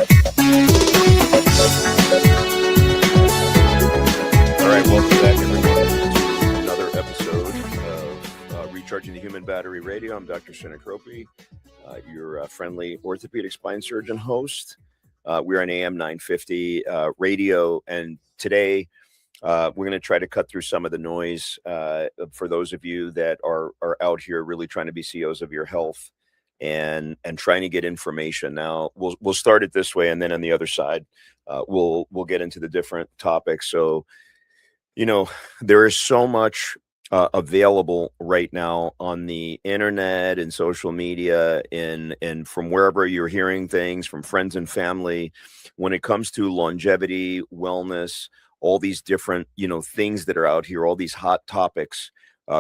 Welcome back, everyone, to another episode of Recharging the Human Battery Radio. I'm Dr. Sinicropibreaks, your friendly orthopedic spine surgeon host. We're on AM 950 radio, and today we're going to try to cut through some of the noise for those of you that are out here really trying to be CEOs of your health and trying to get information. Now, we'll start it this way, and then on the other side, we'll get into the different topics. So, you know, there is so much available right now on the internet and social media and from wherever you're hearing things from friends and family when it comes to longevity, wellness, all these different, things that are out here, all these hot topics,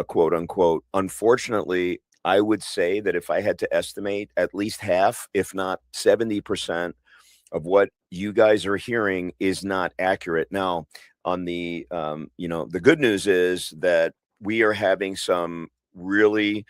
quote unquote. Unfortunately, I would say that if I had to estimate, at least half, if not 70% of what you guys are hearing is not accurate. Now, on the the good news is that we are having some really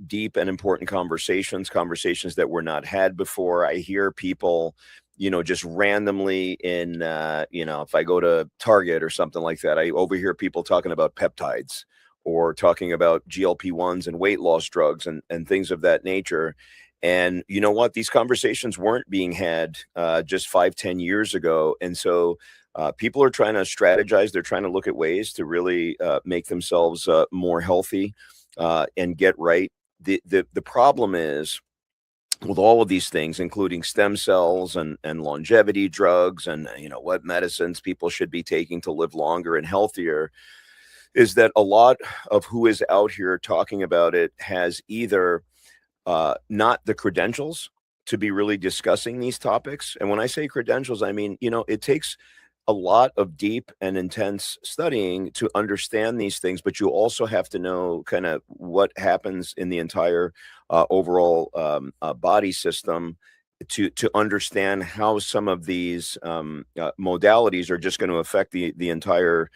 deep and important conversations that were not had before. I hear people, just randomly in, if I go to Target or something like that, I overhear people talking about peptides or talking about GLP1's and weight loss drugs and things of that nature. And you know what? These conversations weren't being had just 5-10 years ago. And so people are trying to strategize. They're trying to look at ways to really make themselves more healthy and get right. The problem is with all of these things, including stem cells and longevity drugs and, what medicines people should be taking to live longer and healthier, is that a lot of who is out here talking about it has either not the credentials to be really discussing these topics. And when I say credentials, I mean, it takes a lot of deep and intense studying to understand these things, but you also have to know kind of what happens in the entire overall body system to understand how some of these modalities are just going to affect the entire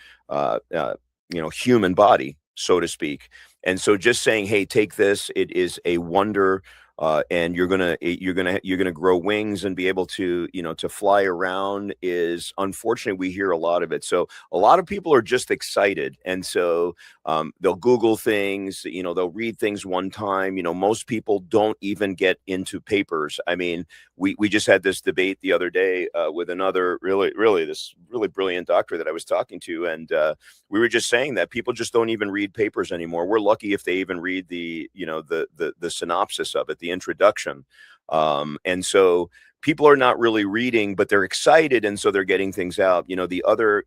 human body, so to speak. And so just saying, hey, take this, it is a wonder. And you're gonna grow wings and be able to to fly around is, unfortunately, we hear a lot of it. So a lot of people are just excited, and so they'll Google things, they'll read things one time. Most people don't even get into papers. I mean, we just had this debate the other day with another really brilliant doctor that I was talking to, and we were just saying that people just don't even read papers anymore. We're lucky if they even read the synopsis of it, the introduction. And so people are not really reading, but they're excited, and so they're getting things out. The other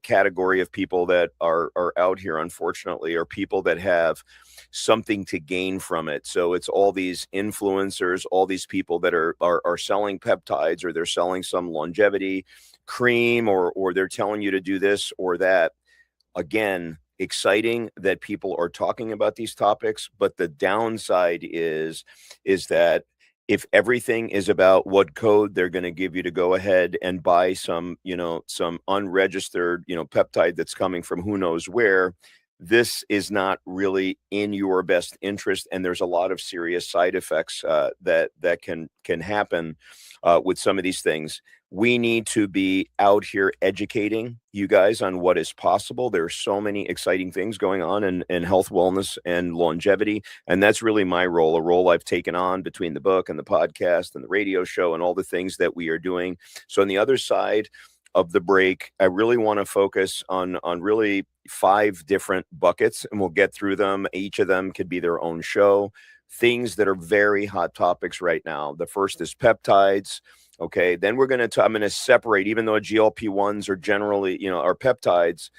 category of people that are out here, unfortunately, are people that have something to gain from it. So it's all these influencers, all these people that are selling peptides, or they're selling some longevity cream, or they're telling you to do this or that. Again, exciting that people are talking about these topics, but the downside is that if everything is about what code they're going to give you to go ahead and buy some unregistered, peptide that's coming from who knows where, this is not really in your best interest. And there's a lot of serious side effects that can happen with some of these things. We need to be out here educating you guys on what is possible. There are so many exciting things going on in health, wellness, and longevity. And that's really my role, a role I've taken on between the book and the podcast and the radio show and all the things that we are doing. So on the other side of the break, I really want to focus on really 5 different buckets, and we'll get through them. Each of them could be their own show. Things that are very hot topics right now. The first is peptides. Okay, then I'm going to separate, even though GLP1's are generally, are peptides.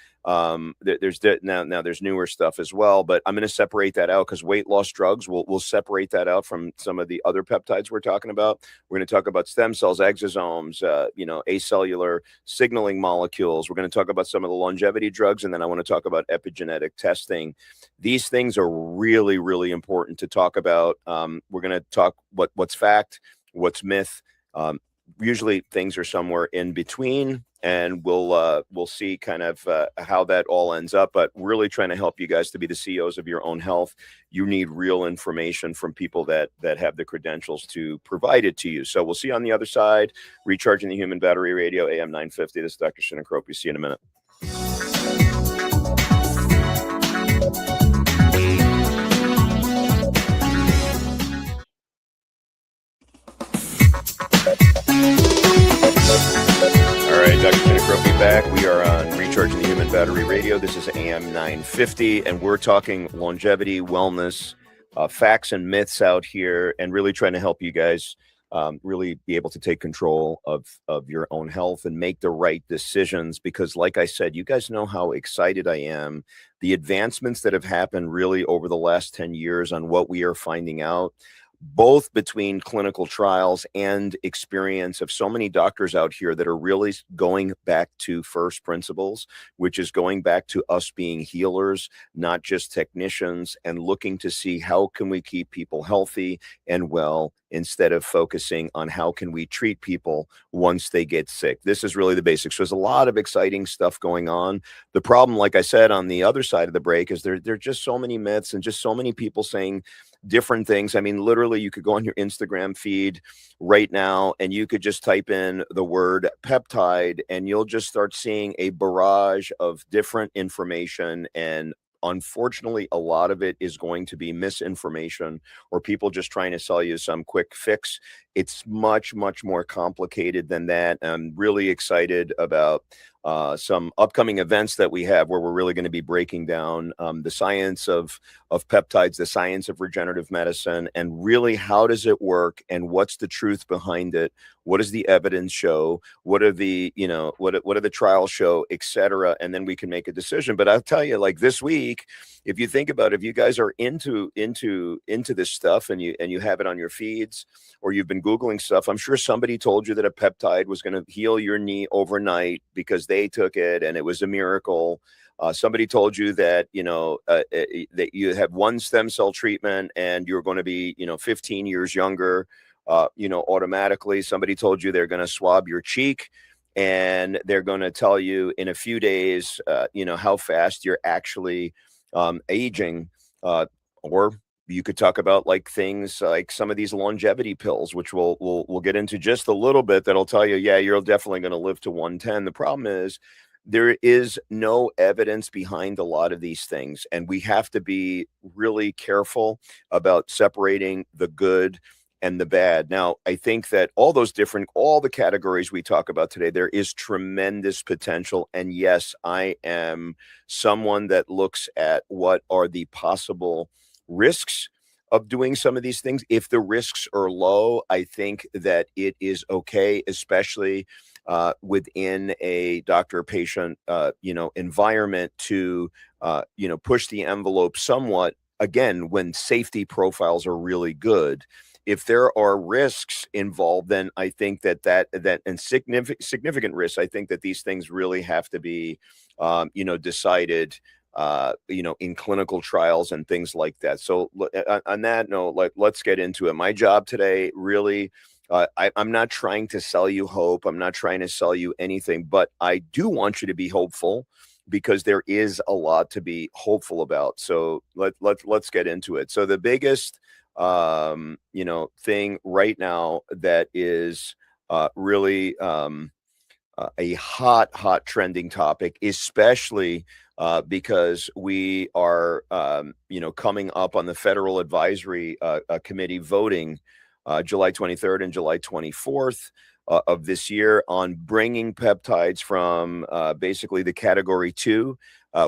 There's newer stuff as well, but I'm going to separate that out because weight loss drugs, we'll separate that out from some of the other peptides we're talking about. We're going to talk about stem cells, exosomes, acellular signaling molecules. We're going to talk about some of the longevity drugs, and then I want to talk about epigenetic testing. These things are really, really important to talk about. We're going to talk what's fact, what's myth. Usually things are somewhere in between, and we'll see kind of how that all ends up. But really trying to help you guys to be the CEOs of your own health. You need real information from people that have the credentials to provide it to you. So we'll see you on the other side. Recharging the Human Battery Radio, AM 950. This is Dr. Sinicropibreaks. See you in a minute. All right, Dr. Sinicropibreaks back. We are on Recharging the Human Battery Radio. This is AM 950, and we're talking longevity, wellness, facts and myths out here, and really trying to help you guys really be able to take control of your own health and make the right decisions. Because like I said, you guys know how excited I am. The advancements that have happened really over the last 10 years on what we are finding out, both between clinical trials and experience of so many doctors out here that are really going back to first principles, which is going back to us being healers, not just technicians, and looking to see how can we keep people healthy and well instead of focusing on how can we treat people once they get sick. This is really the basics. So there's a lot of exciting stuff going on. The problem, like I said, on the other side of the break is there are just so many myths and just so many people saying different things. I mean, literally, you could go on your Instagram feed right now and you could just type in the word peptide and you'll just start seeing a barrage of different information. And unfortunately, a lot of it is going to be misinformation or people just trying to sell you some quick fix. It's much, much more complicated than that. I'm really excited about some upcoming events that we have where we're really going to be breaking down the science of peptides, the science of regenerative medicine, and really how does it work and what's the truth behind it? What does the evidence show? What are the, what do the trials show, et cetera? And then we can make a decision. But I'll tell you, like this week, if you think about it, if you guys are into this stuff and you have it on your feeds or you've been Googling stuff, I'm sure somebody told you that a peptide was going to heal your knee overnight because they took it and it was a miracle. Somebody told you that, that you have one stem cell treatment and you're going to be, 15 years younger, automatically. Somebody told you they're going to swab your cheek and they're going to tell you in a few days, how fast you're actually aging, or you could talk about like things like some of these longevity pills, which we'll get into just a little bit. That'll tell you, yeah, you're definitely going to live to 110. The problem is there is no evidence behind a lot of these things, and we have to be really careful about separating the good and the bad. Now, I think that all the categories we talk about today, there is tremendous potential. And yes, I am someone that looks at what are the possible risks of doing some of these things. If the risks are low, I think that it is okay, especially within a doctor-patient, environment to, push the envelope somewhat. Again, when safety profiles are really good. If there are risks involved, then I think that and significant risks, I think that these things really have to be, decided, in clinical trials and things like that. So on that note, let's get into it. My job today, really, I'm not trying to sell you hope. I'm not trying to sell you anything, but I do want you to be hopeful because there is a lot to be hopeful about. So let's get into it. So the biggest thing right now that is really a hot trending topic, especially because we are coming up on the Federal Advisory Committee voting July 23rd and July 24th of this year on bringing peptides from basically the category 2,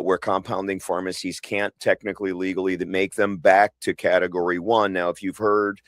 where compounding pharmacies can't technically legally make them, back to category 1. Now, if you've heard,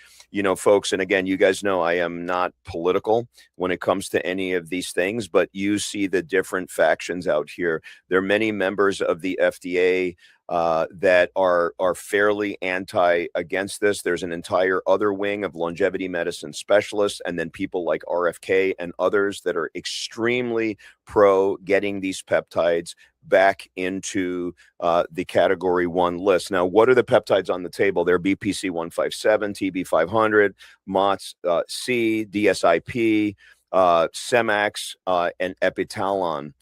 folks, and again, you guys know I am not political when it comes to any of these things, but you see the different factions out here. There are many members of the FDA that are fairly against this. There's an entire other wing of longevity medicine specialists, and then people like RFK and others that are extremely pro getting these peptides back into the category 1 list. Now, what are the peptides on the table? They're BPC 157, TB 500, MOTS C, DSIP, Semax, and Epitalon.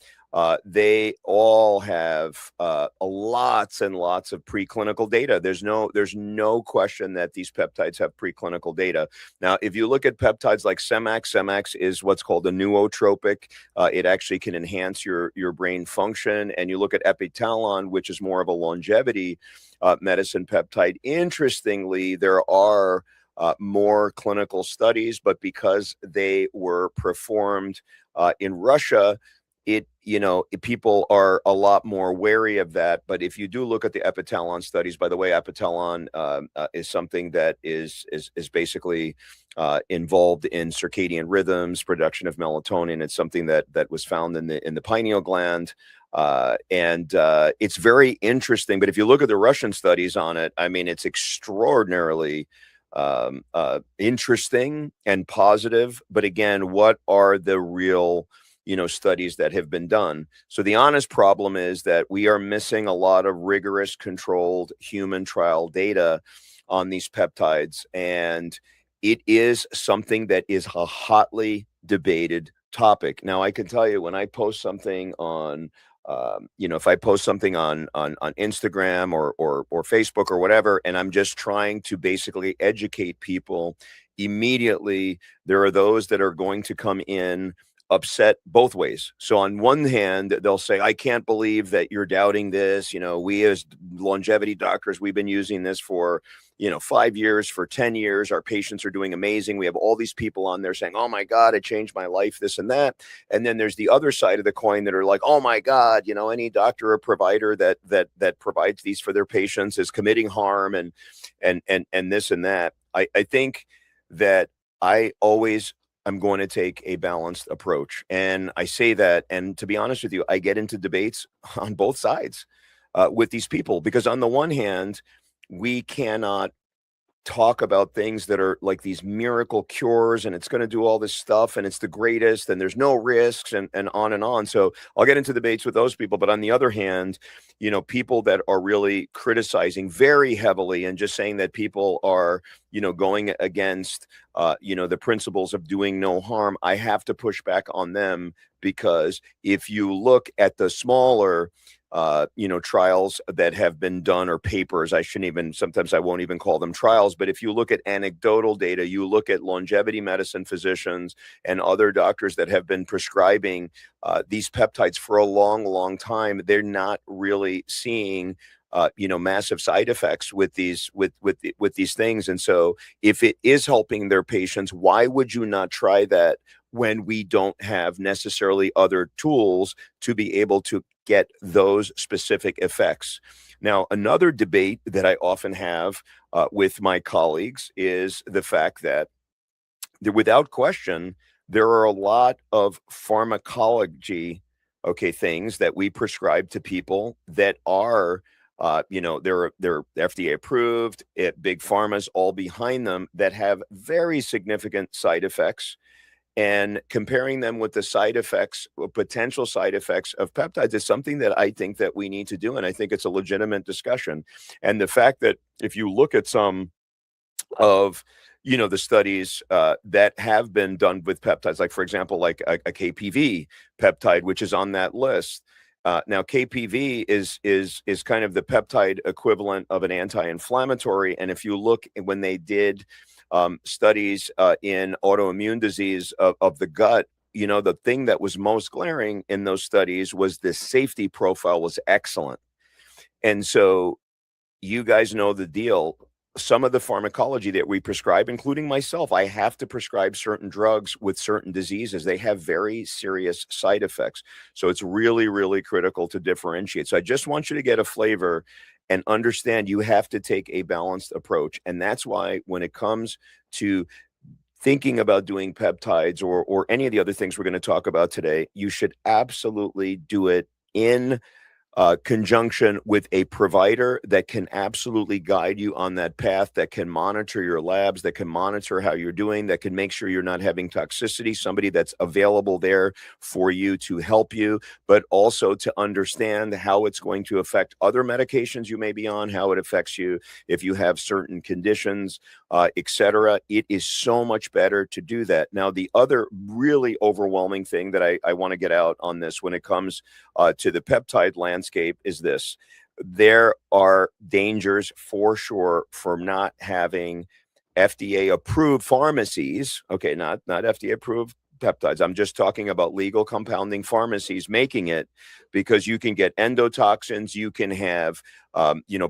They all have lots and lots of preclinical data. There's no question that these peptides have preclinical data. Now, if you look at peptides like Semax is what's called a nootropic. It actually can enhance your brain function. And you look at Epitalon, which is more of a longevity medicine peptide. Interestingly, there are more clinical studies, but because they were performed in Russia, people are a lot more wary of that. But if you do look at the Epitalon studies, by the way, Epitalon is something that is basically involved in circadian rhythms, production of melatonin. It's something that was found in the pineal gland. And it's very interesting. But if you look at the Russian studies on it, I mean, it's extraordinarily interesting and positive. But again, what are the real studies that have been done? So the honest problem is that we are missing a lot of rigorous, controlled human trial data on these peptides. And it is something that is a hotly debated topic. Now, I can tell you, when I post something on if I post something on Instagram or Facebook or whatever, and I'm just trying to basically educate people, immediately there are those that are going to come in upset both ways. So on one hand, they'll say, I can't believe that you're doubting this. We as longevity doctors, we've been using this for 5 years, for 10 years. Our patients are doing amazing. We have all these people on there saying, oh my God, it changed my life, this and that. And then there's the other side of the coin that are like, oh my God, any doctor or provider that provides these for their patients is committing harm and this and that. I think that I'm going to take a balanced approach. And I say that, and to be honest with you, I get into debates on both sides with these people, because on the one hand, we cannot talk about things that are like these miracle cures and it's going to do all this stuff and it's the greatest and there's no risks and on and on. So I'll get into debates with those people. But on the other hand, people that are really criticizing very heavily and just saying that people are, going against, the principles of doing no harm, I have to push back on them, because if you look at the smaller trials that have been done, or papers, sometimes I won't even call them trials, but if you look at anecdotal data, you look at longevity medicine physicians and other doctors that have been prescribing these peptides for a long, long time, they're not really seeing massive side effects with these things. And so if it is helping their patients, why would you not try that when we don't have necessarily other tools to be able to get those specific effects? Now, another debate that I often have with my colleagues is the fact that without question, there are a lot of pharmacology, things that we prescribe to people that are they're FDA approved, big pharma's all behind them, that have very significant side effects. And comparing them with the side effects, or potential side effects of peptides, is something that I think that we need to do. And I think it's a legitimate discussion. And the fact that if you look at some of the studies that have been done with peptides, like for example, like a KPV peptide, which is on that list. Now, KPV is kind of the peptide equivalent of an anti-inflammatory. And if you look when they did studies in autoimmune disease of the gut, the thing that was most glaring in those studies was the safety profile was excellent. And so you guys know the deal. Some of the pharmacology that we prescribe, including myself, I have to prescribe certain drugs with certain diseases. They have very serious side effects. So it's really, really critical to differentiate. So I just want you to get a flavor and understand you have to take a balanced approach. And that's why when it comes to thinking about doing peptides or any of the other things we're going to talk about today, you should absolutely do it in conjunction with a provider that can absolutely guide you on that path, that can monitor your labs, that can monitor how you're doing, that can make sure you're not having toxicity, somebody that's available there for you to help you, but also to understand how it's going to affect other medications you may be on, how it affects you if you have certain conditions, etc. It is so much better to do that. Now, the other really overwhelming thing that I want to get out on this when it comes to the peptide landscape is this. There are dangers for sure from not having FDA approved pharmacies. Okay, not FDA approved peptides. I'm just talking about legal compounding pharmacies making it, because you can get endotoxins, you can have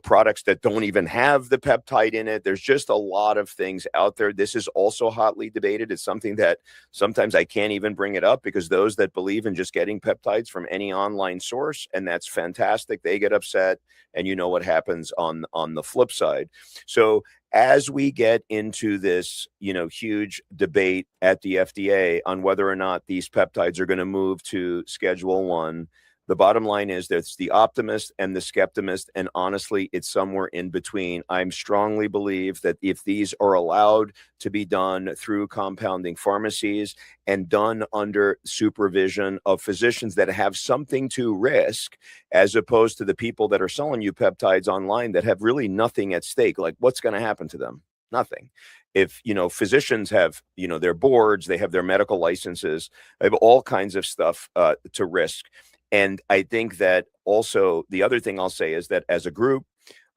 products that don't even have the peptide in it. There's just a lot of things out there. This is also hotly debated. It's something that sometimes I can't even bring it up, because those that believe in just getting peptides from any online source, and that's fantastic, they get upset, and you know what happens on the flip side. So as we get into this, huge debate at the FDA on whether or not these peptides are going to move to Schedule 1, the bottom line is there's the optimist and the skeptimist, and honestly, it's somewhere in between. I strongly believe that if these are allowed to be done through compounding pharmacies and done under supervision of physicians that have something to risk, as opposed to the people that are selling you peptides online that have really nothing at stake, like what's going to happen to them? Nothing. If physicians have their boards, they have their medical licenses, they have all kinds of stuff to risk. And I think that also the other thing I'll say is that as a group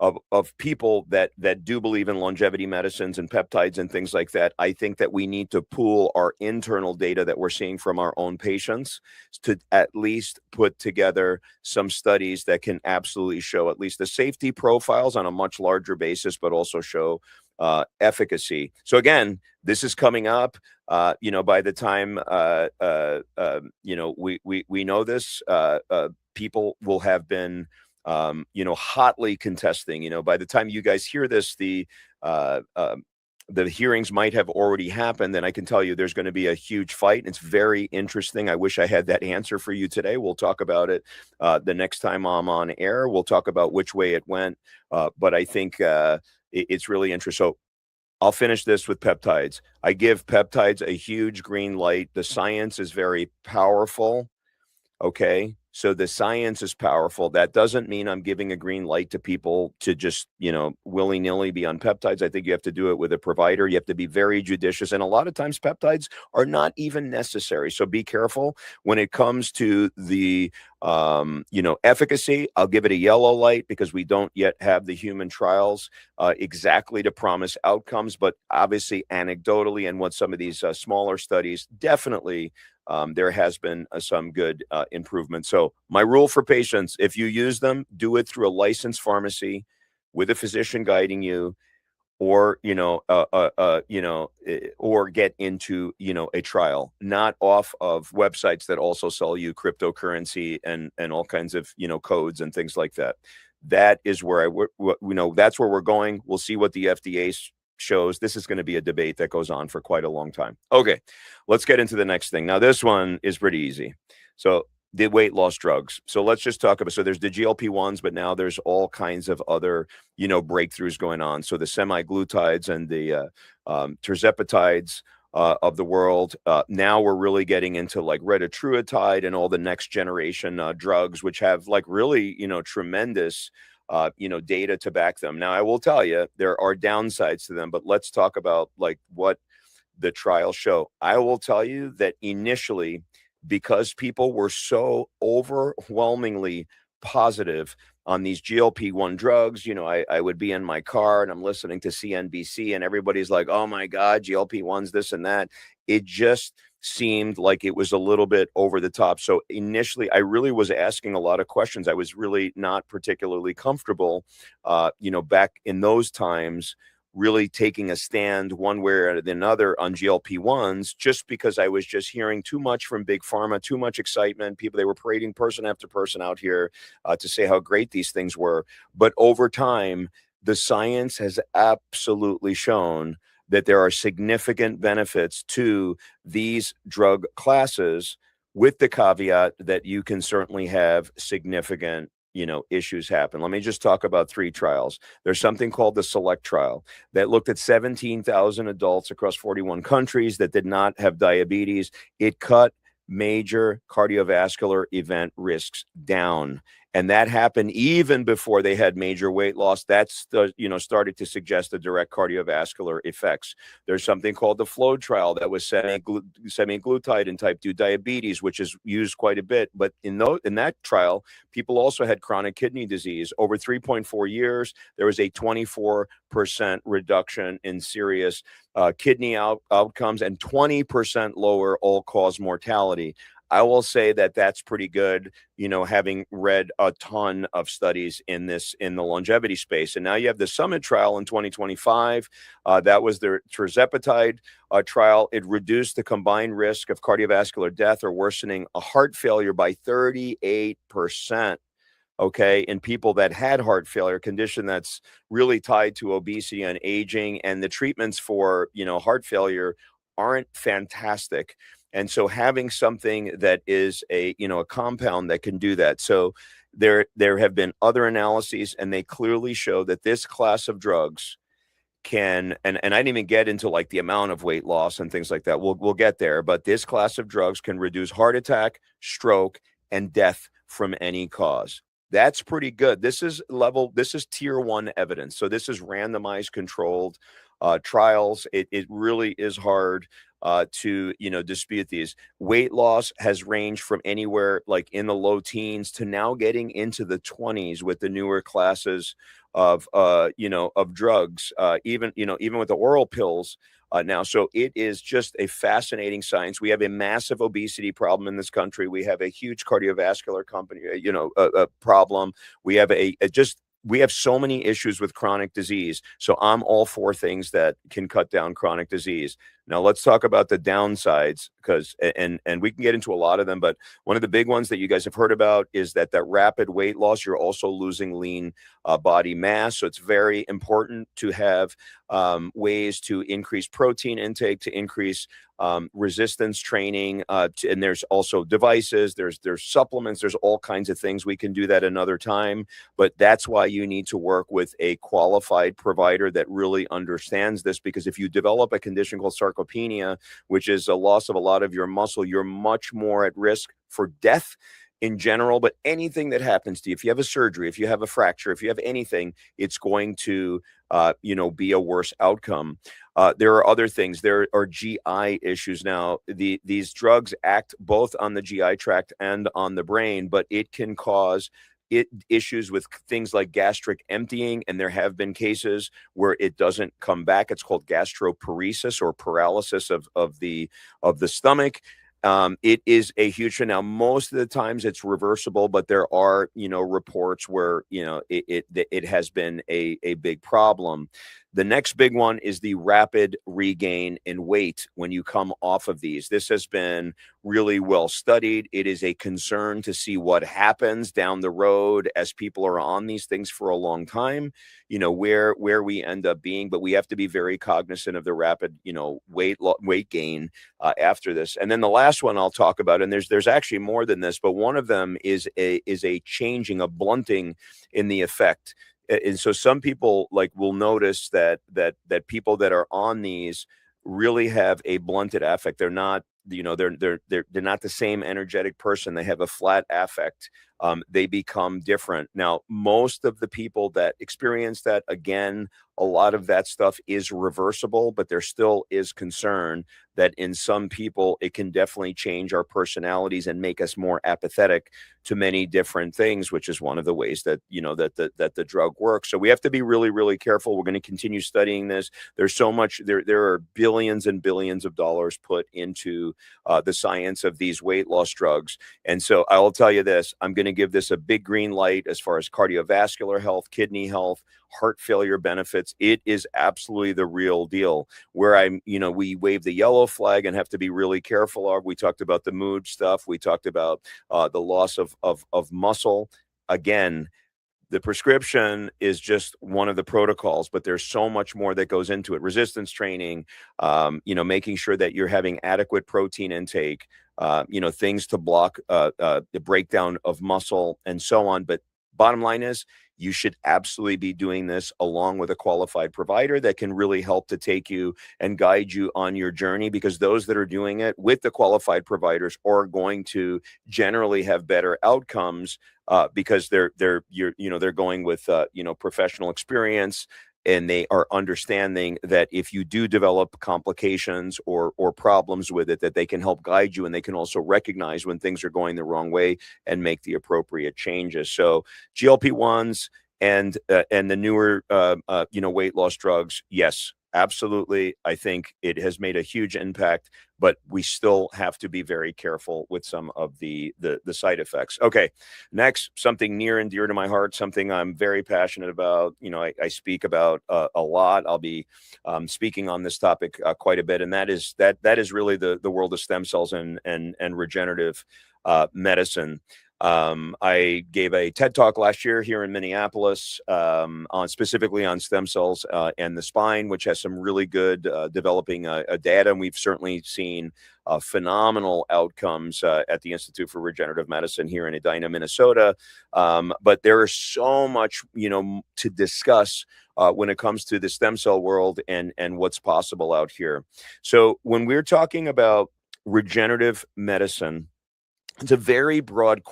of people that do believe in longevity medicines and peptides and things like that, I think that we need to pool our internal data that we're seeing from our own patients to at least put together some studies that can absolutely show at least the safety profiles on a much larger basis, but also show efficacy. So again, this is coming up. By the time we know this, people will have been hotly contesting. By the time you guys hear this, the hearings might have already happened. And I can tell you there's going to be a huge fight. It's very interesting. I wish I had that answer for you today. We'll talk about it the next time I'm on air. We'll talk about which way it went. But I think it's really interesting. So I'll finish this with peptides. I give peptides a huge green light. The science is very powerful. Okay. So the science is powerful. That doesn't mean I'm giving a green light to people to just, willy-nilly be on peptides. I think you have to do it with a provider. You have to be very judicious. And a lot of times peptides are not even necessary. So be careful when it comes to the, efficacy. I'll give it a yellow light because we don't yet have the human trials exactly to promise outcomes. But obviously, anecdotally, and what some of these smaller studies definitely there has been some good improvement. So my rule for patients, if you use them, do it through a licensed pharmacy with a physician guiding you, or, or get into, a trial, not off of websites that also sell you cryptocurrency and all kinds of, codes and things like that. That is where that's where we're going. We'll see what the FDA shows. This is going to be a debate that goes on for quite a long time. Okay, let's get into the next thing. Now, this one is pretty easy. So the weight loss drugs. So let's just talk about, so there's the GLP1's, but now there's all kinds of other, breakthroughs going on. So the semaglutides and the tirzepatides of the world. Now we're really getting into like retatrutide and all the next generation drugs, which have like really, tremendous data to back them. Now, I will tell you, there are downsides to them, but let's talk about like what the trials show. I will tell you that initially, because people were so overwhelmingly positive on these GLP-1 drugs, I would be in my car and I'm listening to CNBC and everybody's like, oh my God, GLP-1's this and that. It just seemed like it was a little bit over the top. So initially, I really was asking a lot of questions. I was really not particularly comfortable, back in those times, really taking a stand one way or another on GLP-1s, just because I was just hearing too much from big pharma, too much excitement. People, they were parading person after person out here to say how great these things were. But over time, the science has absolutely shown that there are significant benefits to these drug classes, with the caveat that you can certainly have significant issues happen. Let me just talk about 3 trials. There's something called the SELECT trial that looked at 17,000 adults across 41 countries that did not have diabetes. It cut major cardiovascular event risks down. And that happened even before they had major weight loss. That's started to suggest the direct cardiovascular effects. There's something called the FLOW trial that was semaglutide in type 2 diabetes, which is used quite a bit. But in that trial, people also had chronic kidney disease. Over 3.4 years, there was a 24% reduction in serious kidney outcomes and 20% lower all-cause mortality. I will say that that's pretty good, having read a ton of studies in the longevity space. And now you have the Summit trial in 2025. That was the tirzepatide trial. It reduced the combined risk of cardiovascular death or worsening a heart failure by 38%. Okay, in people that had heart failure, condition that's really tied to obesity and aging, and the treatments for heart failure aren't fantastic. And so having something that is a compound that can do that. So there have been other analyses, and they clearly show that this class of drugs can, and I didn't even get into like the amount of weight loss and things like that. We'll get there, but this class of drugs can reduce heart attack, stroke, and death from any cause. That's pretty good. This is tier 1 evidence. So this is randomized controlled trials. It really is hard to dispute these. Weight loss has ranged from anywhere like in the low teens to now getting into the 20s with the newer classes of drugs, even with the oral pills now. So it is just a fascinating science. We have a massive obesity problem in this country. We have a huge cardiovascular problem. We have we have so many issues with chronic disease. So I'm all for things that can cut down chronic disease. Now let's talk about the downsides, because and we can get into a lot of them, but one of the big ones that you guys have heard about is that rapid weight loss, you're also losing lean body mass. So it's very important to have ways to increase protein intake, to increase resistance training, and there's also devices, there's supplements, there's all kinds of things. We can do that another time, but that's why you need to work with a qualified provider that really understands this, because if you develop a condition called sarcopenia, which is a loss of a lot of your muscle, you're much more at risk for death in general. But anything that happens to you, if you have a surgery, if you have a fracture, if you have anything, it's going to be a worse outcome. There are other things. There are GI issues now. These drugs act both on the GI tract and on the brain, but it can cause issues with things like gastric emptying, and there have been cases where it doesn't come back. It's called gastroparesis, or paralysis of the stomach. It is a huge one. Now, most of the times it's reversible, but there are, reports where, it has been a big problem. The next big one is the rapid regain in weight when you come off of these. This has been really well studied. It is a concern to see what happens down the road as people are on these things for a long time, where we end up being. But we have to be very cognizant of the rapid, weight gain after this. And then the last one I'll talk about, and there's actually more than this, but one of them is a changing, a blunting in the effect. And so some people will notice that people that are on these really have a blunted affect. They're not, they're not the same energetic person. They have a flat affect. They become different. Now, most of the people that experience that, again, a lot of that stuff is reversible, but there still is concern that in some people, it can definitely change our personalities and make us more apathetic to many different things, which is one of the ways that, that the drug works. So we have to be really, really careful. We're going to continue studying this. There's so much, there are billions and billions of dollars put into the science of these weight loss drugs. And so I will tell you this, I'm going to give this a big green light as far as cardiovascular health, kidney health, heart failure benefits. It is absolutely the real deal. Where we wave the yellow flag and have to be really careful of. We talked about the mood stuff. We talked about the loss of muscle. Again, the prescription is just one of the protocols, but there's so much more that goes into it. Resistance training, making sure that you're having adequate protein intake, things to block the breakdown of muscle and so on. But bottom line is, you should absolutely be doing this along with a qualified provider that can really help to take you and guide you on your journey, because those that are doing it with the qualified providers are going to generally have better outcomes, because they're going with professional experience, and they are understanding that if you do develop complications or problems with it, that they can help guide you, and they can also recognize when things are going the wrong way and make the appropriate changes. So GLP-1s and the newer weight loss drugs, yes, absolutely. I think it has made a huge impact, but we still have to be very careful with some of the side effects. Okay, next, something near and dear to my heart, something I'm very passionate about. I speak about a lot. I'll be speaking on this topic quite a bit, and that is really the world of stem cells and regenerative medicine. I gave a TED Talk last year here in Minneapolis specifically on stem cells and the spine, which has some really good developing data. And we've certainly seen phenomenal outcomes at the Institute for Regenerative Medicine here in Edina, Minnesota. But there is so much, to discuss when it comes to the stem cell world and what's possible out here. So when we're talking about regenerative medicine, it's a very broad,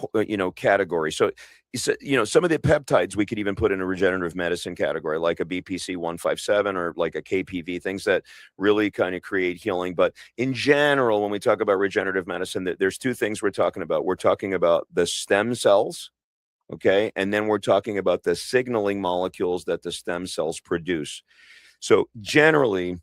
category. So, some of the peptides we could even put in a regenerative medicine category, like a BPC 157 or like a KPV, things that really kind of create healing. But in general, when we talk about regenerative medicine, there's two things we're talking about. We're talking about the stem cells, okay? And then we're talking about the signaling molecules that the stem cells produce. So generally,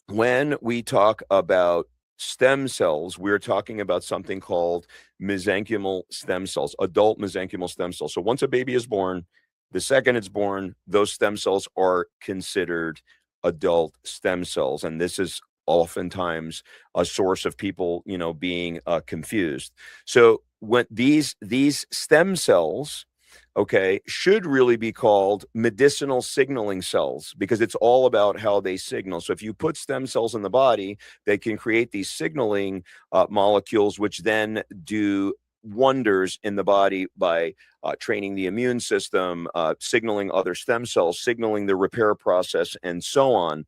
when we talk about stem cells, we're talking about something called mesenchymal stem cells, adult mesenchymal stem cells. So once a baby is born, the second it's born, those stem cells are considered adult stem cells. And this is oftentimes a source of people, being confused. So when these stem cells, okay, should really be called medicinal signaling cells, because it's all about how they signal. So if you put stem cells in the body, they can create these signaling molecules, which then do wonders in the body by training the immune system, signaling other stem cells, signaling the repair process, and so on.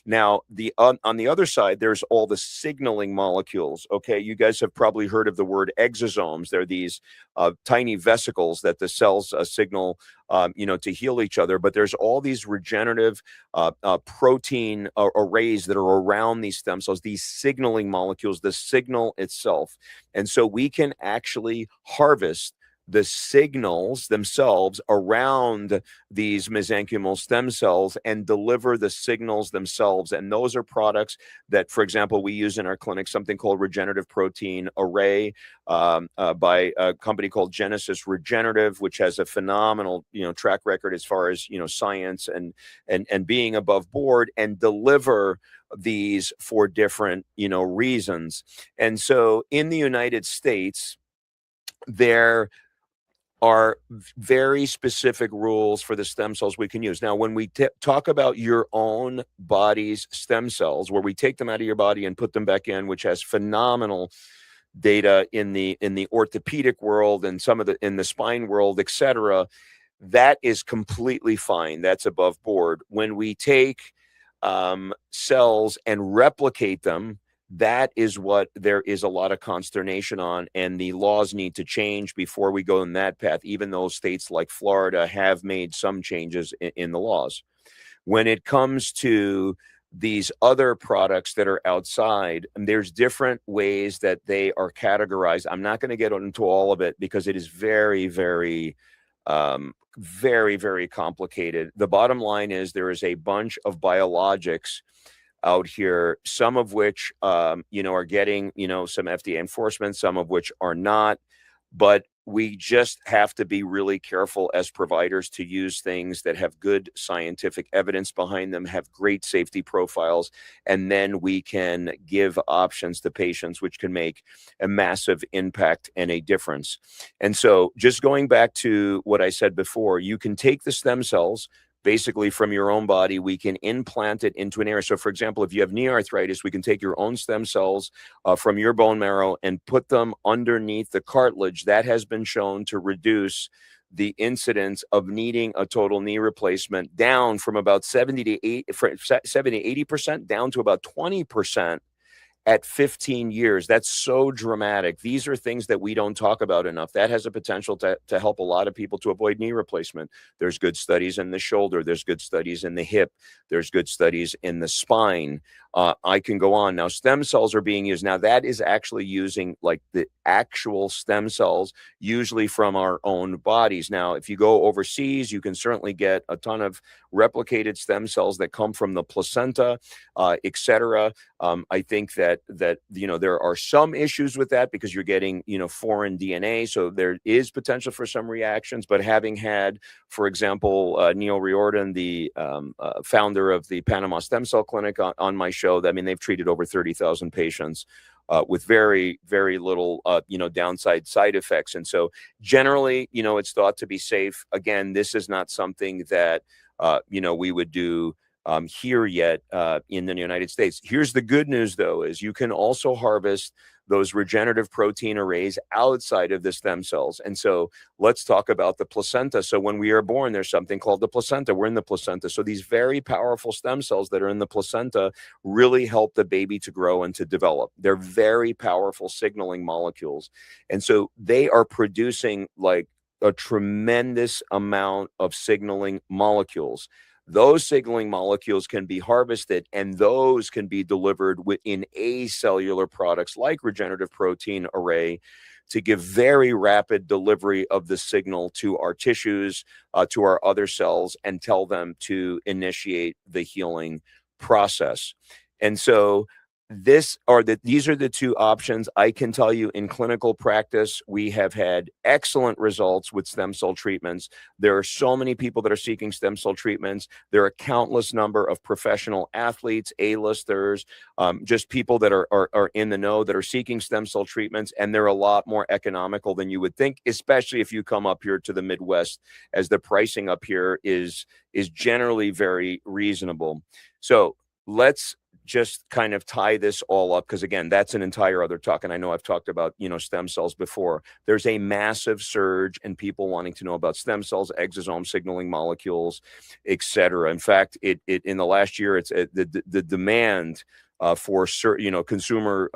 Now, on the other side, there's all the signaling molecules. Okay, you guys have probably heard of the word exosomes. They're these tiny vesicles that the cells signal, to heal each other. But there's all these regenerative protein arrays that are around these stem cells, these signaling molecules, the signal itself. And so we can actually harvest the signals themselves around these mesenchymal stem cells and deliver the signals themselves. And those are products that, for example, we use in our clinic, something called regenerative protein array by a company called Genesis Regenerative, which has a phenomenal, track record as far as, science and being above board, and deliver these for different, reasons. And so in the United States, there are very specific rules for the stem cells we can use. Now, when we talk about your own body's stem cells, where we take them out of your body and put them back in, which has phenomenal data in the orthopedic world and some of in the spine world, etc., that is completely fine. That's above board. When we take cells and replicate them, that is what there is a lot of consternation on, and the laws need to change before we go in that path, even though states like Florida have made some changes in the laws. When it comes to these other products that are outside, there's different ways that they are categorized. I'm not going to get into all of it because it is very, very, very, very complicated. The bottom line is there is a bunch of biologics out here, some of which, are getting, some FDA enforcement, some of which are not. But we just have to be really careful as providers to use things that have good scientific evidence behind them, have great safety profiles, and then we can give options to patients, which can make a massive impact and a difference. And so just going back to what I said before, you can take the stem cells basically from your own body, we can implant it into an area. So for example, if you have knee arthritis, we can take your own stem cells from your bone marrow and put them underneath the cartilage. That has been shown to reduce the incidence of needing a total knee replacement down from about 80% down to about 20% at 15 years. That's so dramatic. These are things that we don't talk about enough. That has a potential to help a lot of people to avoid knee replacement. There's good studies in the shoulder. There's good studies in the hip. There's good studies in the spine. I can go on. Now, stem cells are being used. Now, that is actually using like the actual stem cells, usually from our own bodies. Now, if you go overseas, you can certainly get a ton of replicated stem cells that come from the placenta, et cetera. I think that there are some issues with that because you're getting foreign DNA, so there is potential for some reactions. But having had, for example, Neil Riordan, the founder of the Panama Stem Cell Clinic, on my show, I mean, they've treated over 30,000 patients with very, very little downside side effects. And so generally, it's thought to be safe. Again, this is not something that we would do here yet in the United States. Here's the good news, though, is you can also harvest those regenerative protein arrays outside of the stem cells. And so let's talk about the placenta. So when we are born, there's something called the placenta. We're in the placenta. So these very powerful stem cells that are in the placenta really help the baby to grow and to develop. They're very powerful signaling molecules. And so they are producing like a tremendous amount of signaling molecules. Those signaling molecules can be harvested, and those can be delivered within acellular products like regenerative protein array to give very rapid delivery of the signal to our tissues, to our other cells, and tell them to initiate the healing process. And so these are the two options. I can tell you in clinical practice, we have had excellent results with stem cell treatments. There are so many people that are seeking stem cell treatments. There are a countless number of professional athletes, A-listers, just people that are in the know that are seeking stem cell treatments, and they're a lot more economical than you would think, especially if you come up here to the Midwest, as the pricing up here is generally very reasonable. So let's just kind of tie this all up, because again, that's an entire other talk. And I know I've talked about, stem cells before. There's a massive surge in people wanting to know about stem cells, exosome signaling molecules, et cetera. In fact, it in the last year, it's the demand for consumer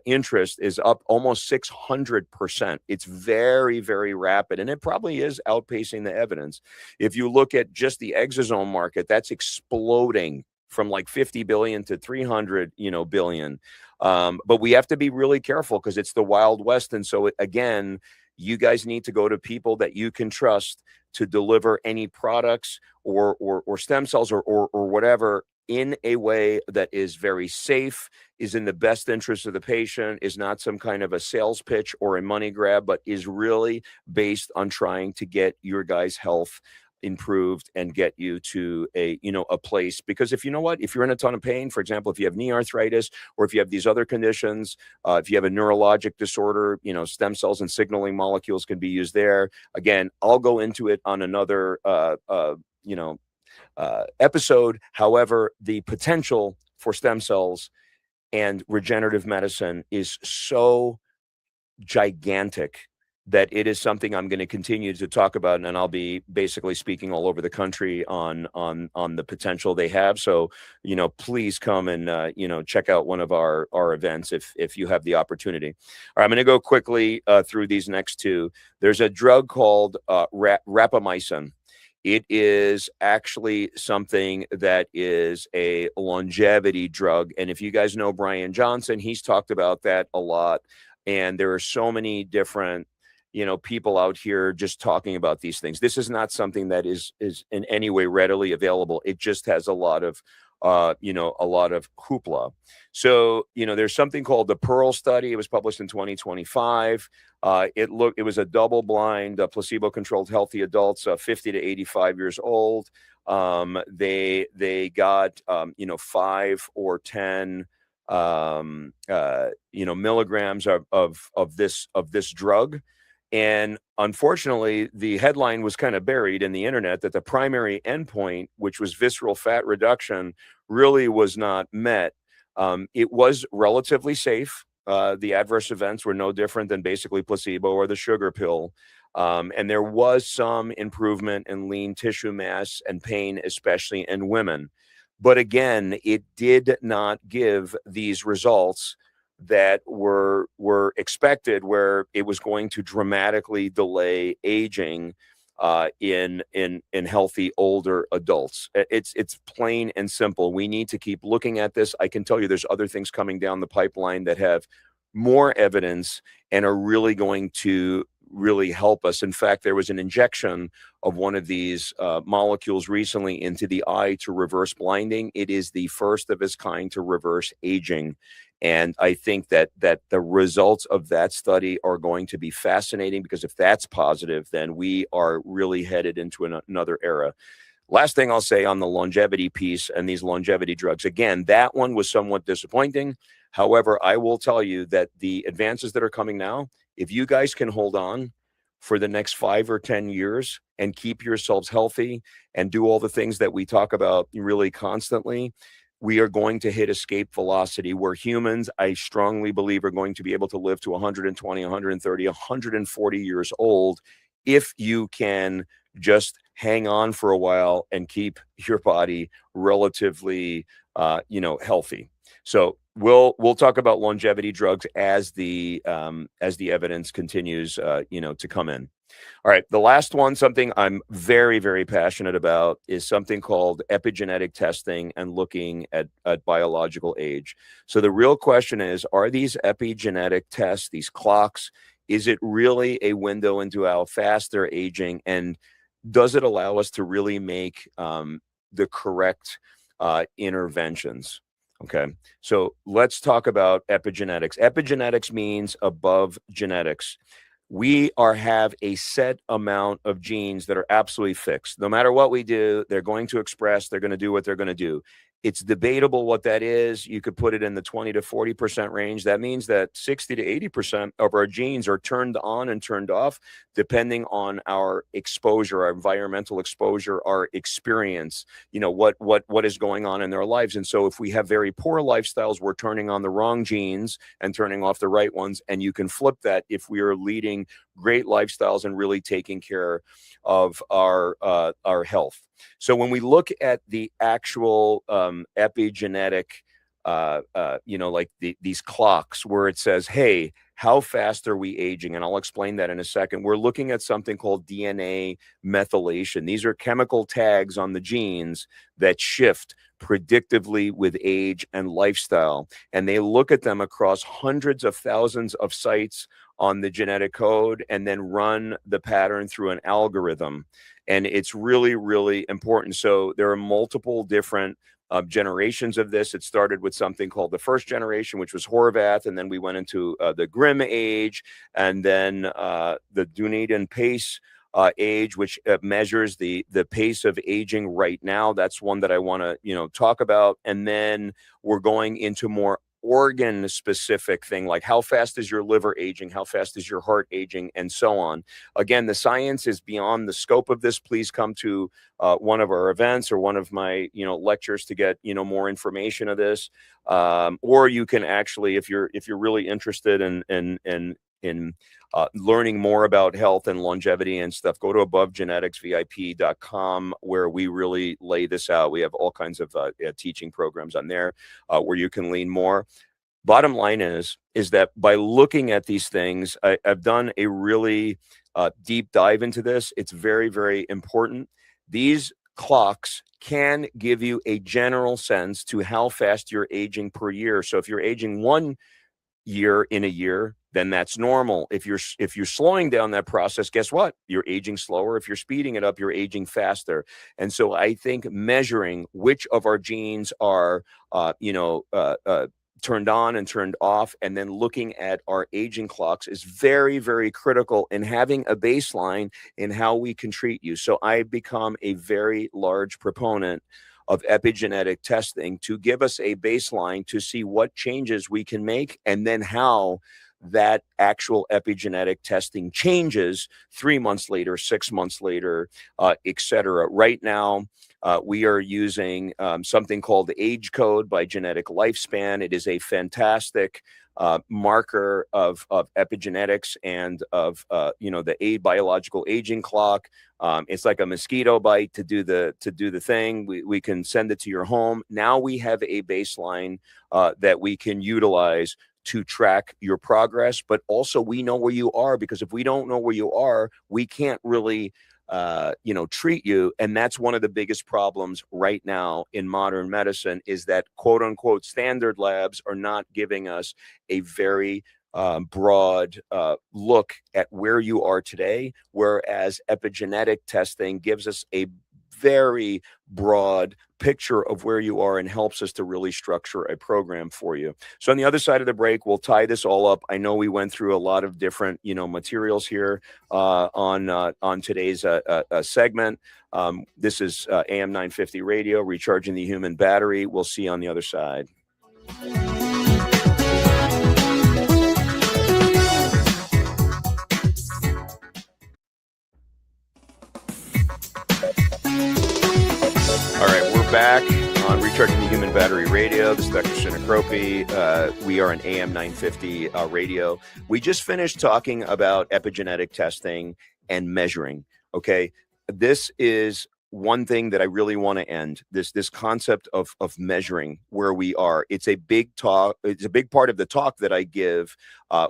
interest is up almost 600%. It's very, very rapid, and it probably is outpacing the evidence. If you look at just the exosome market, that's exploding from like 50 billion to 300 billion. But we have to be really careful because it's the Wild West. And so again, you guys need to go to people that you can trust to deliver any products or stem cells or whatever in a way that is very safe, is in the best interest of the patient, is not some kind of a sales pitch or a money grab, but is really based on trying to get your guys' health improved and get you to a place. Because if you're in a ton of pain, for example, if you have knee arthritis, or if you have these other conditions, if you have a neurologic disorder, stem cells and signaling molecules can be used there. Again, I'll go into it on another episode. However, the potential for stem cells and regenerative medicine is so gigantic that it is something I'm going to continue to talk about, and I'll be basically speaking all over the country on the potential they have. So, please come and check out one of our events if you have the opportunity. All right, I'm going to go quickly through these next two. There's a drug called rapamycin. It is actually something that is a longevity drug, and if you guys know Brian Johnson, he's talked about that a lot. And there are so many different people out here just talking about these things. This is not something that is in any way readily available. It just has a lot of hoopla. So, there's something called the Pearl study. It was published in 2025. It was a double-blind, placebo-controlled healthy adults, 50 to 85 years old. They got 5 or 10 milligrams of this drug. And unfortunately, the headline was kind of buried in the internet that the primary endpoint, which was visceral fat reduction, really was not met. It was relatively safe. The adverse events were no different than basically placebo or the sugar pill. And there was some improvement in lean tissue mass and pain, especially in women. But again, it did not give these results that were expected, where it was going to dramatically delay aging in healthy older adults. It's plain and simple. We need to keep looking at this. I can tell you there's other things coming down the pipeline that have more evidence and are really going to really help us. In fact, there was an injection of one of these molecules recently into the eye to reverse blinding. It is the first of its kind to reverse aging. And I think that the results of that study are going to be fascinating, because if that's positive, then we are really headed into another era. Last thing I'll say on the longevity piece and these longevity drugs, again, that one was somewhat disappointing. However, I will tell you that the advances that are coming now, if you guys can hold on for the next 5 or 10 years and keep yourselves healthy and do all the things that we talk about really constantly, we are going to hit escape velocity, where humans, I strongly believe, are going to be able to live to 120, 130, 140 years old if you can just hang on for a while and keep your body relatively, healthy. So we'll talk about longevity drugs as the evidence continues, to come in. All right, the last one, something I'm very, very passionate about, is something called epigenetic testing and looking at biological age. So the real question is, are these epigenetic tests, these clocks, is it really a window into how fast they're aging? And does it allow us to really make the correct interventions? Okay, so let's talk about epigenetics. Epigenetics means above genetics. We have a set amount of genes that are absolutely fixed. No matter what we do, they're going to express, they're going to do what they're going to do. It's debatable what that is. You could put it in the 20 to 40% range. That means that 60 to 80% of our genes are turned on and turned off, depending on our exposure, our environmental exposure, our experience, what is going on in their lives. And so if we have very poor lifestyles, we're turning on the wrong genes and turning off the right ones. And you can flip that if we are leading great lifestyles and really taking care of our health. So when we look at the actual epigenetic, these clocks where it says, hey, how fast are we aging? And I'll explain that in a second. We're looking at something called DNA methylation. These are chemical tags on the genes that shift predictively with age and lifestyle. And they look at them across hundreds of thousands of sites on the genetic code and then run the pattern through an algorithm. And it's really, really important. So there are multiple different generations of this. It started with something called the first generation, which was Horvath, and then we went into the Grimm age, and then the Dunedin pace age, which measures the pace of aging right now. That's one that I want to talk about. And then we're going into more organ specific thing, like how fast is your liver aging, how fast is your heart aging, and so on. Again, the science is beyond the scope of this. Please come to one of our events or one of my lectures to get more information of this, or you can actually, if you're really interested in learning more about health and longevity and stuff, go to abovegeneticsvip.com, where we really lay this out. We have all kinds of teaching programs on there where you can lean more. Bottom line is that by looking at these things, I've done a really deep dive into this. It's very, very important. These clocks can give you a general sense to how fast you're aging per year. So if you're aging 1 year in a year, then that's normal. If you're slowing down that process, guess what? You're aging slower. If you're speeding it up, you're aging faster. And so I think measuring which of our genes are, turned on and turned off, and then looking at our aging clocks is very, very critical in having a baseline in how we can treat you. So I've become a very large proponent of epigenetic testing to give us a baseline to see what changes we can make, and then how that actual epigenetic testing changes 3 months later, 6 months later, et cetera. Right now, We are using something called Age Code by Genetic Lifespan. It is a fantastic marker of epigenetics and of the biological aging clock. It's like a mosquito bite to do the thing. We can send it to your home. Now we have a baseline that we can utilize to track your progress, but also we know where you are, because if we don't know where you are, we can't really treat you. And that's one of the biggest problems right now in modern medicine, is that quote unquote standard labs are not giving us a very broad look at where you are today, whereas epigenetic testing gives us a very broad picture of where you are and helps us to really structure a program for you. So on the other side of the break, we'll tie this all up. I know we went through a lot of different, materials here on today's segment. This is AM 950 Radio, recharging the human battery. We'll see you on the other side. All right, we're back on Recharging the Human Battery Radio. This is Dr. Sinicropibreaks. We are on AM 950 radio. We just finished talking about epigenetic testing and measuring. Okay, this is one thing that I really want to end, this concept of measuring where we are. It's a big talk. It's a big part of the talk that I give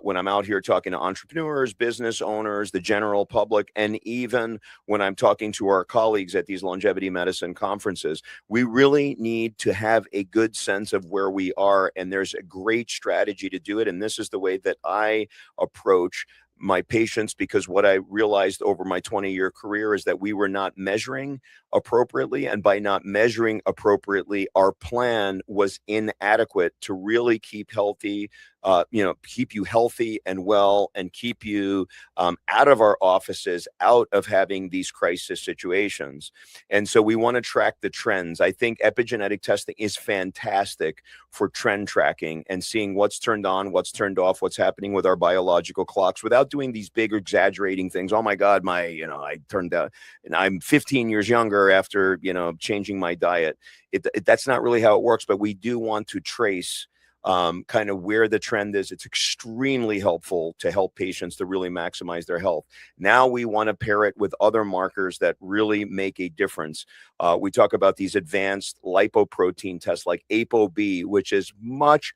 when I'm out here talking to entrepreneurs, business owners, the general public, and even when I'm talking to our colleagues at these longevity medicine conferences. We really need to have a good sense of where we are, and there's a great strategy to do it. And this is the way that I approach my patients, because what I realized over my 20-year career is that we were not measuring appropriately, and by not measuring appropriately, our plan was inadequate to really keep healthy, keep you healthy and well, and keep you out of our offices, out of having these crisis situations. And so we want to track the trends. I think epigenetic testing is fantastic for trend tracking and seeing what's turned on, what's turned off, what's happening with our biological clocks, without doing these big exaggerating things. Oh my God, I turned out, and I'm 15 years younger after, changing my diet. That's not really how it works, but we do want to trace kind of where the trend is. It's extremely helpful to help patients to really maximize their health. Now we want to pair it with other markers that really make a difference. We talk about these advanced lipoprotein tests like ApoB, which is much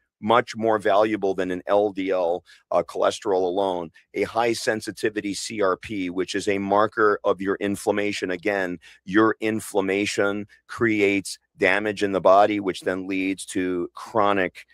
more valuable than an LDL cholesterol alone. A high sensitivity CRP, which is a marker of your inflammation. Again, your inflammation creates damage in the body, which then leads to chronic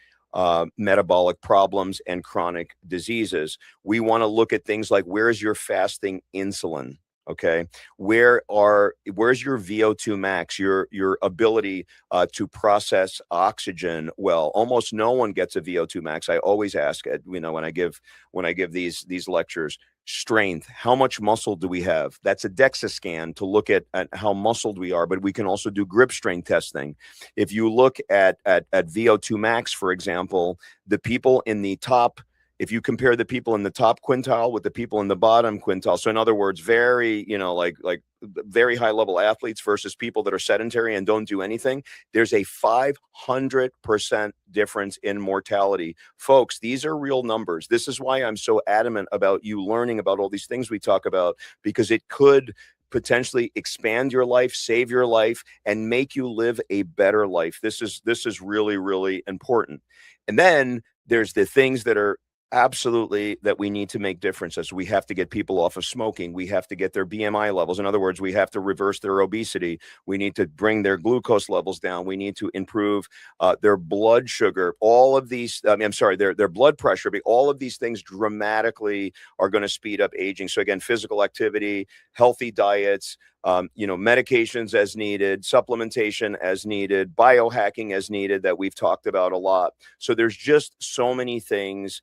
metabolic problems and chronic diseases. We want to look at things like, where's your fasting insulin? Okay, where's your VO2 max, your ability to process oxygen well? Almost no one gets a VO2 max. I always ask it, when I give these lectures. Strength, how much muscle do we have? That's a DEXA scan to look at how muscled we are, but we can also do grip strength testing. If you look at VO2 max, for example, the people in the top, if you compare the people in the top quintile with the people in the bottom quintile, so in other words, very, like very high level athletes versus people that are sedentary and don't do anything, there's a 500% difference in mortality. Folks, these are real numbers. This is why I'm so adamant about you learning about all these things we talk about, because it could potentially expand your life, save your life, and make you live a better life. This is really, really important. And then there's the things that are absolutely that we need to make differences. We have to get people off of smoking. We have to get their BMI levels. In other words, we have to reverse their obesity. We need to bring their glucose levels down. We need to improve their blood sugar. All of these, their blood pressure. But all of these things dramatically are going to speed up aging. So again, physical activity, healthy diets, medications as needed, supplementation as needed, biohacking as needed, that we've talked about a lot. So there's just so many things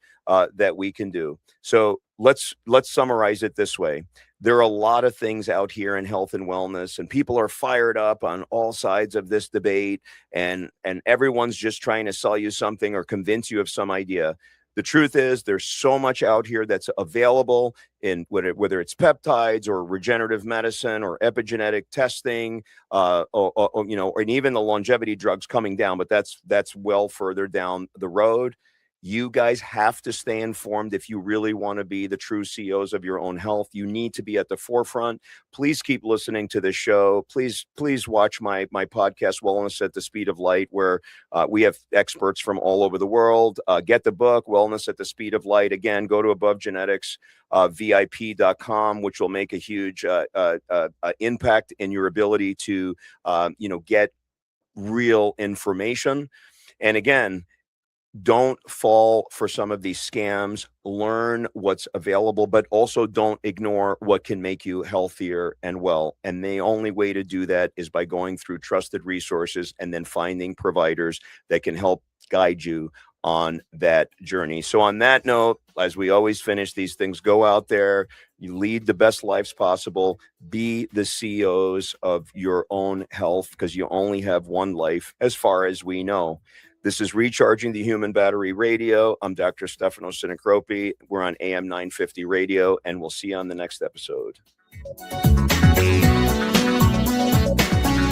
that we can do. So let's summarize it this way. There are a lot of things out here in health and wellness, and people are fired up on all sides of this debate, and everyone's just trying to sell you something or convince you of some idea. The truth is there's so much out here that's available in whether it's peptides or regenerative medicine or epigenetic testing, and even the longevity drugs coming down, but that's well further down the road. You guys have to stay informed if you really want to be the true CEOs of your own health. You need to be at the forefront. Please keep listening to this show. Please watch my podcast, Wellness at the Speed of Light, where we have experts from all over the world. Get the book, Wellness at the Speed of Light. Again, go to AboveGeneticsVIP.com, which will make a huge impact in your ability to get real information. And again, don't fall for some of these scams. Learn what's available, but also don't ignore what can make you healthier and well. And the only way to do that is by going through trusted resources and then finding providers that can help guide you on that journey. So on that note, as we always finish these things, go out there, you lead the best lives possible, be the CEOs of your own health, because you only have one life as far as we know. This is Recharging the Human Battery Radio. I'm Dr. Stefano Sinicropibreaks. We're on AM 950 radio, and we'll see you on the next episode.